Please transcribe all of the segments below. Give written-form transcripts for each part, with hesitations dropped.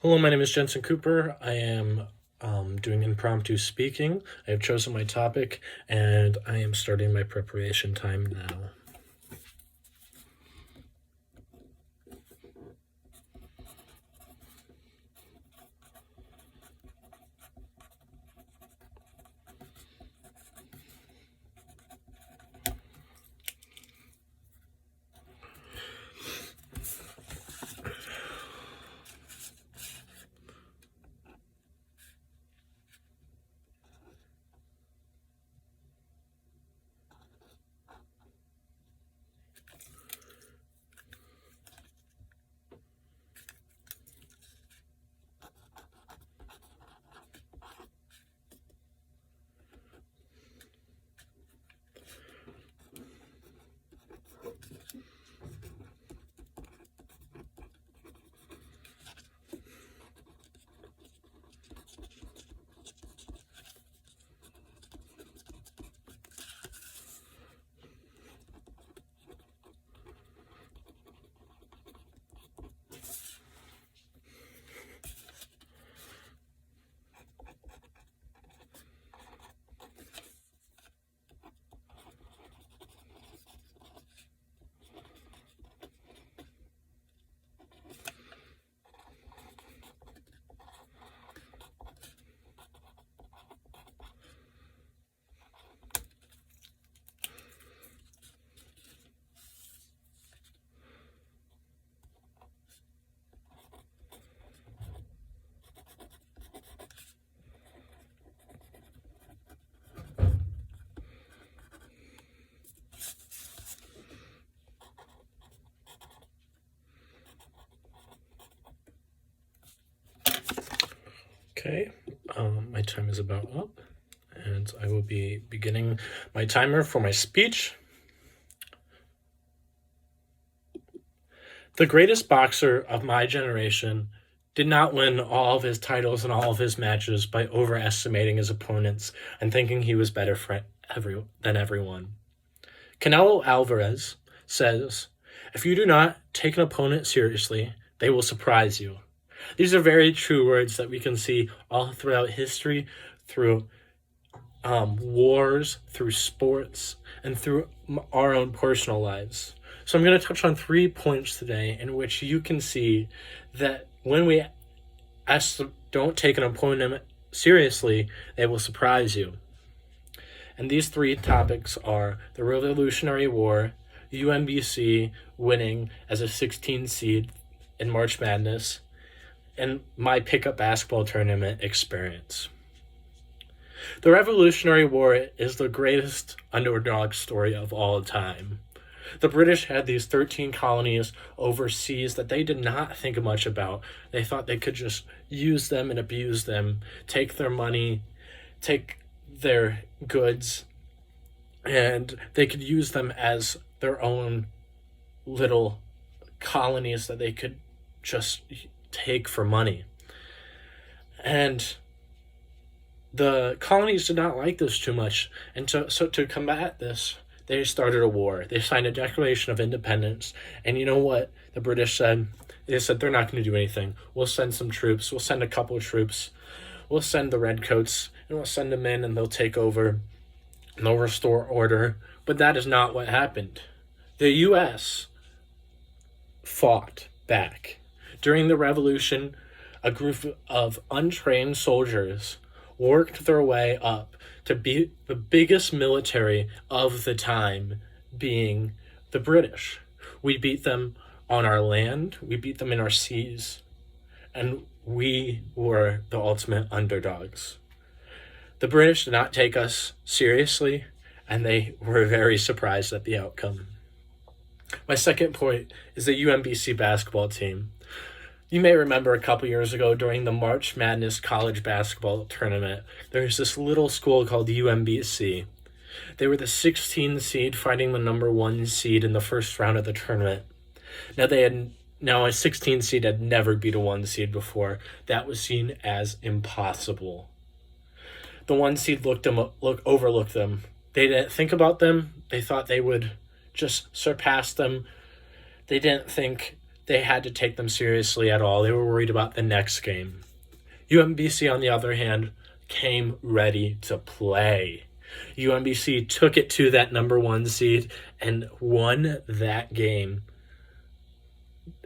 Hello, my name is Jensen Cooper. I am doing impromptu speaking. I have chosen my topic and I am starting my preparation time now. Okay, my time is about up, and I will be beginning my timer for my speech. The greatest boxer of my generation did not win all of his titles and all of his matches by overestimating his opponents and thinking he was better than everyone. Canelo Alvarez says, "If you do not take an opponent seriously, they will surprise you." These are very true words that we can see all throughout history, through wars, through sports, and through our own personal lives. So I'm going to touch on 3 points today in which you can see that when we don't take an opponent seriously, they will surprise you. And these 3 topics are the Revolutionary War, UMBC winning as a 16 seed in March Madness, and my pickup basketball tournament experience. The Revolutionary War is the greatest underdog story of all time. The British had these 13 colonies overseas that they did not think much about. They thought they could just use them and abuse them, take their money, take their goods, and they could use them as their own little colonies that they could just take for money. And the colonies did not like this too much, and so to combat this, they started a war. They signed a Declaration of Independence, and you know what the British said? They said they're not going to do anything. We'll send some troops. We'll send a couple of troops. We'll send the Redcoats, and we'll send them in, and they'll take over, and they'll restore order. But that is not what happened. The U.S. fought back. During the Revolution, a group of untrained soldiers worked their way up to be the biggest military of the time, being the British. We beat them on our land, we beat them in our seas, and we were the ultimate underdogs. The British did not take us seriously, and they were very surprised at the outcome. My second point is the UMBC basketball team. You may remember a couple years ago during the March Madness college basketball tournament, there was this little school called UMBC. They were the 16 seed fighting the number 1 seed in the first round of the tournament. Now a 16 seed had never beat a 1 seed before. That was seen as impossible. The 1 seed overlooked them. They didn't think about them. They thought they would just surpass them. They didn't think they had to take them seriously at all. They were worried about the next game. UMBC, on the other hand, came ready to play. UMBC took it to that number 1 seed and won that game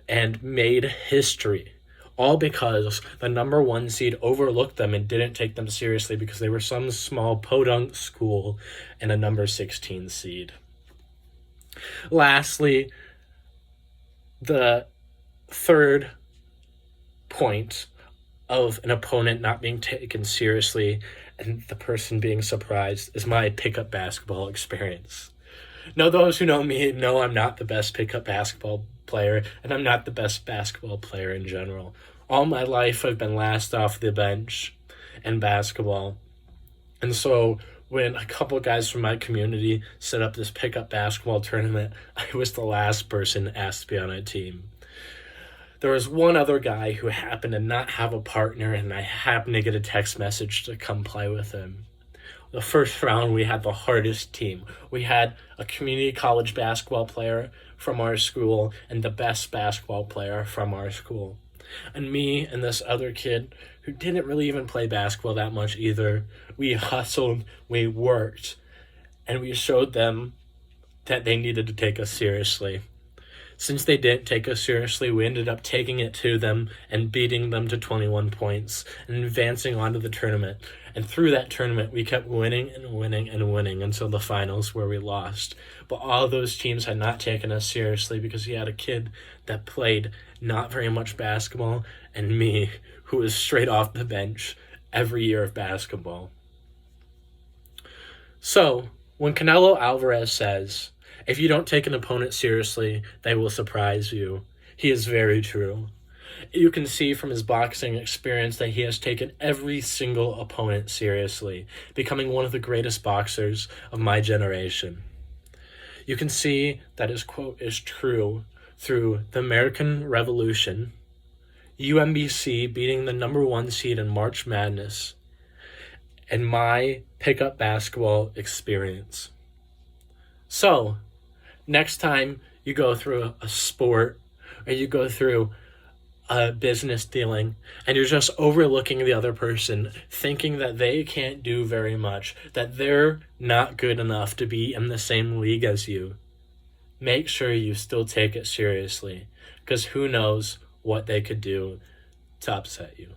and made history. All because the number 1 seed overlooked them and didn't take them seriously because they were some small podunk school and a number 16 seed. Lastly, the third point of an opponent not being taken seriously and the person being surprised is my pickup basketball experience. Now, those who know me know I'm not the best pickup basketball player, and I'm not the best basketball player in general. All my life, I've been last off the bench in basketball. And so when a couple guys from my community set up this pickup basketball tournament, I was the last person asked to be on a team. There was one other guy who happened to not have a partner, and I happened to get a text message to come play with him. The first round, we had the hardest team. We had a community college basketball player from our school and the best basketball player from our school. And me and this other kid who didn't really even play basketball that much either, we hustled, we worked, and we showed them that they needed to take us seriously. Since they didn't take us seriously, we ended up taking it to them and beating them to 21 points and advancing on to the tournament. And through that tournament, we kept winning and winning and winning until the finals where we lost. But all those teams had not taken us seriously because he had a kid that played not very much basketball and me, who was straight off the bench every year of basketball. So, when Canelo Alvarez says, if you don't take an opponent seriously, they will surprise you, he is very true. You can see from his boxing experience that he has taken every single opponent seriously, becoming one of the greatest boxers of my generation. You can see that his quote is true through the American Revolution, UMBC beating the number 1 seed in March Madness, and my pickup basketball experience. So, next time you go through a sport or you go through a business dealing and you're just overlooking the other person, thinking that they can't do very much, that they're not good enough to be in the same league as you, make sure you still take it seriously, because who knows what they could do to upset you.